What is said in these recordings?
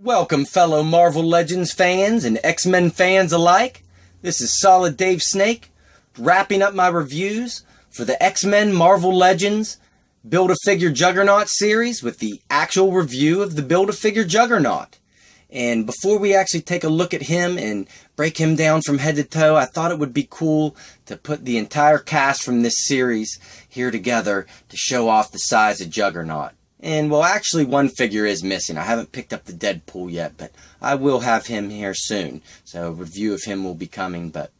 Welcome, fellow Marvel Legends fans and X-Men fans alike. This is Solid Dave Snake, wrapping up my reviews for the X-Men Marvel Legends Build-A-Figure Juggernaut series with the actual review of the Build-A-Figure Juggernaut. And before we actually take a look at him and break him down from head to toe, I thought it would be cool to put the entire cast from this series here together to show off the size of Juggernaut. And, well, actually one figure is missing. I haven't picked up the Deadpool yet, but I will have him here soon. So a review of him will be coming, but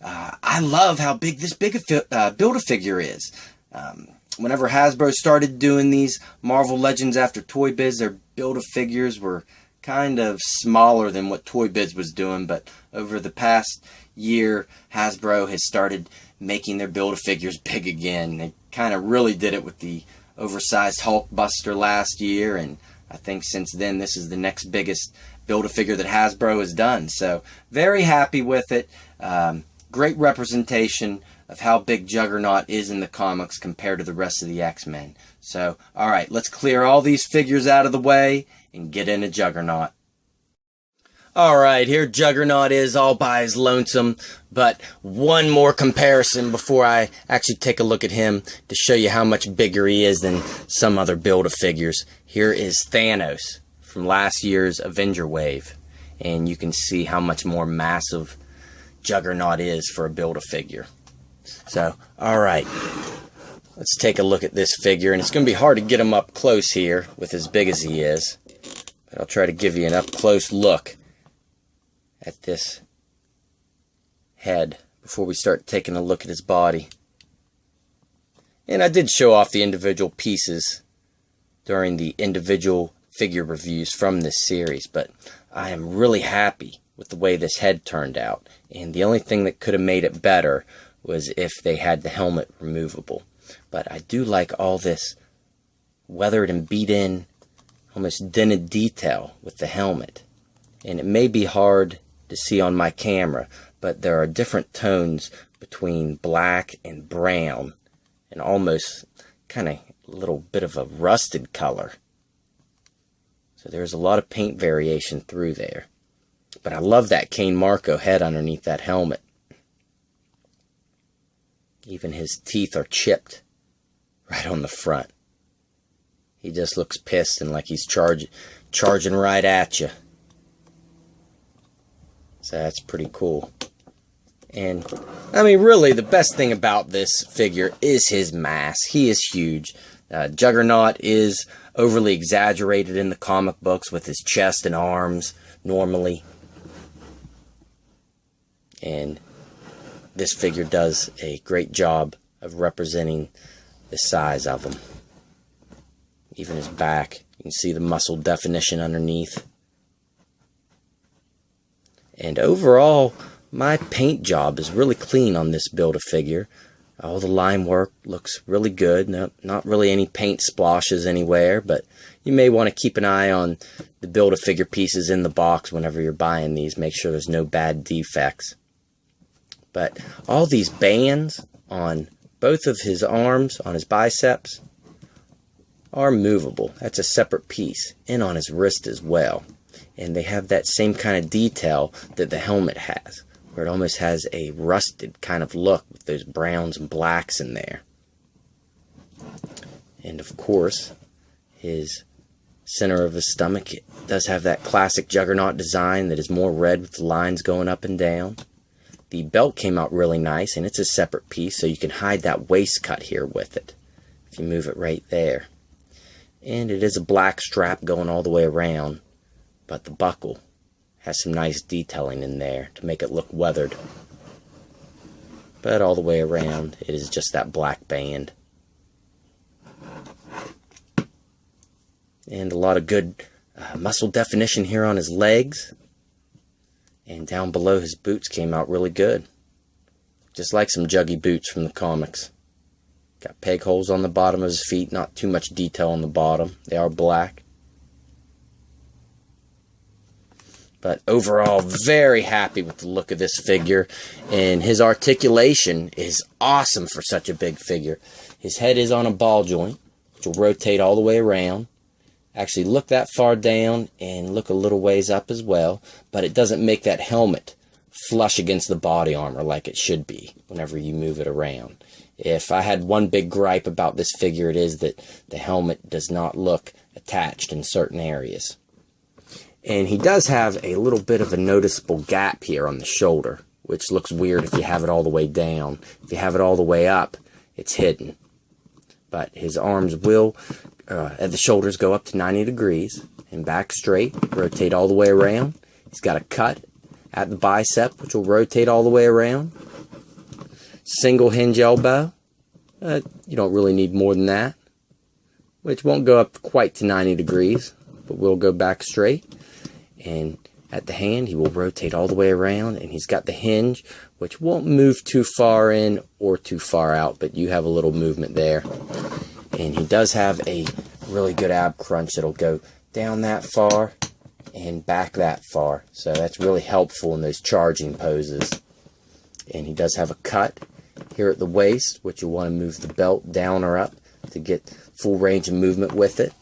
I love how big this Build-A-Figure is. Whenever Hasbro started doing these Marvel Legends after Toy Biz, their Build-A-Figures were kind of smaller than what Toy Biz was doing, but over the past year, Hasbro has started making their Build-A-Figures big again. They kind of really did it with the oversized Hulkbuster last year, and I think since then this is the next biggest Build-A-Figure that Hasbro has done. So very happy with it. Great representation of how big Juggernaut is in the comics compared to the rest of the X-Men. So, alright, let's clear all these figures out of the way and get into Juggernaut. Alright, here Juggernaut is all by his lonesome, but one more comparison before I actually take a look at him to show you how much bigger he is than some other Build-A-Figures. Here is Thanos from last year's Avenger Wave, and you can see how much more massive Juggernaut is for a Build-A-Figure. So, alright, let's take a look at this figure, and it's going to be hard to get him up close here with as big as he is, but I'll try to give you an up-close look at this head before we start taking a look at his body. And I did show off the individual pieces during the individual figure reviews from this series, but I am really happy with the way this head turned out, and the only thing that could have made it better was if they had the helmet removable. But I do like all this weathered and beat in, almost dented detail with the helmet. And it may be hard to see on my camera, but there are different tones between black and brown, and almost kind of a little bit of a rusted color. So there's a lot of paint variation through there. But I love that Kane Marco head underneath that helmet. Even his teeth are chipped right on the front. He just looks pissed and like he's charging right at you. So that's pretty cool. And, I mean, really, the best thing about this figure is his mass. He is huge. Juggernaut is overly exaggerated in the comic books with his chest and arms, normally. And this figure does a great job of representing the size of him. Even his back. You can see the muscle definition underneath. And overall, my paint job is really clean on this Build-A-Figure. All the line work looks really good. Not really any paint splashes anywhere, but you may want to keep an eye on the Build-A-Figure pieces in the box whenever you're buying these. Make sure there's no bad defects. But all these bands on both of his arms, on his biceps, are movable. That's a separate piece. And on his wrist as well. And they have that same kind of detail that the helmet has, where it almost has a rusted kind of look with those browns and blacks in there. And of course, his center of his stomach does have that classic Juggernaut design that is more red with the lines going up and down. The belt came out really nice, and it's a separate piece, so you can hide that waist cut here with it, if you move it right there. And it is a black strap going all the way around, but the buckle has some nice detailing in there to make it look weathered. But all the way around, it is just that black band. And a lot of good muscle definition here on his legs. And down below, his boots came out really good. Just like some Juggy boots from the comics. Got peg holes on the bottom of his feet, not too much detail on the bottom. They are black. But overall, very happy with the look of this figure. And his articulation is awesome for such a big figure. His head is on a ball joint, which will rotate all the way around. actually look that far down and look a little ways up as well, but it doesn't make that helmet flush against the body armor like it should be whenever you move it around. If I had one big gripe about this figure, it is that the helmet does not look attached in certain areas. And he does have a little bit of a noticeable gap here on the shoulder, which looks weird if you have it all the way down. If you have it all the way up, it's hidden. But his arms will, at the shoulders, go up to 90 degrees and back straight, rotate all the way around. He's got a cut at the bicep, which will rotate all the way around. Single hinge elbow. You don't really need more than that, which won't go up quite to 90 degrees, but will go back straight. And at the hand, he will rotate all the way around, and he's got the hinge, which won't move too far in or too far out, but you have a little movement there. And he does have a really good ab crunch that'll go down that far and back that far, so that's really helpful in those charging poses. And he does have a cut here at the waist, which you'll want to move the belt down or up to get full range of movement with it.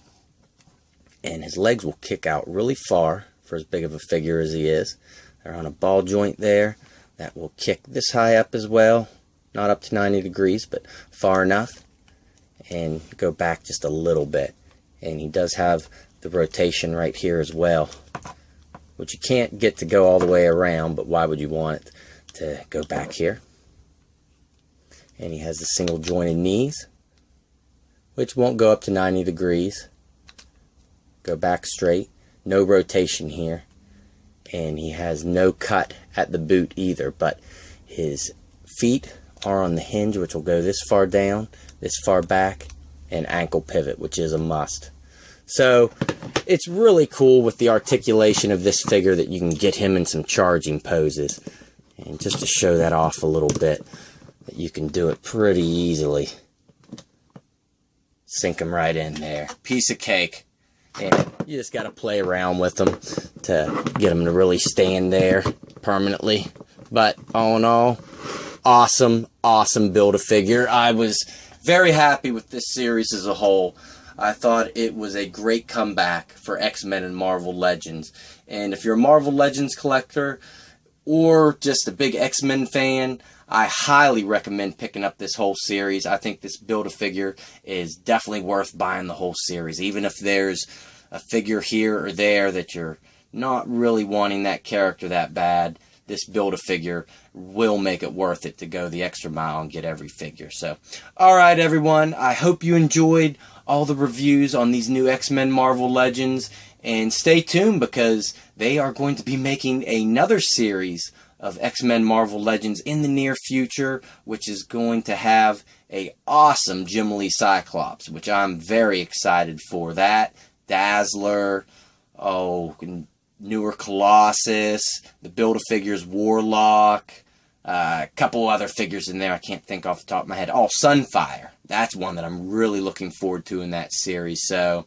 And his legs will kick out really far for as big of a figure as he is. They're on a ball joint there that will kick this high up as well, not up to 90 degrees, but far enough, and go back just a little bit. And he does have the rotation right here as well, which you can't get to go all the way around, but why would you want it to go back here? And he has the single jointed knees, which won't go up to 90 degrees. Go back straight. No rotation here. And he has no cut at the boot either, but his feet are on the hinge, which will go this far down, this far back, and ankle pivot, which is a must. So it's really cool with the articulation of this figure that you can get him in some charging poses. And just to show that off a little bit, that you can do it pretty easily. Sink him right in there. Piece of cake. And you just got to play around with them to get them to really stand there permanently. But all in all, awesome Build-A-Figure. I was very happy with this series as a whole. I thought it was a great comeback for X-Men and Marvel Legends. And if you're a Marvel Legends collector or just a big X-Men fan, I highly recommend picking up this whole series. I think this Build-A-Figure is definitely worth buying the whole series. Even if there's a figure here or there that you're not really wanting that character that bad, this Build-A-Figure will make it worth it to go the extra mile and get every figure. So, alright everyone, I hope you enjoyed all the reviews on these new X-Men Marvel Legends. And stay tuned, because they are going to be making another series of X-Men Marvel Legends in the near future, which is going to have a awesome Jim Lee Cyclops, which I'm very excited for. That, Dazzler, newer Colossus, the Build-A-Figures Warlock, a couple other figures in there I can't think off the top of my head. Oh, Sunfire. That's one that I'm really looking forward to in that series. So,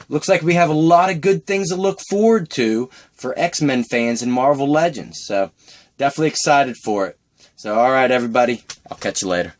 looks like we have a lot of good things to look forward to for X-Men fans and Marvel Legends. So, definitely excited for it. So, alright everybody, I'll catch you later.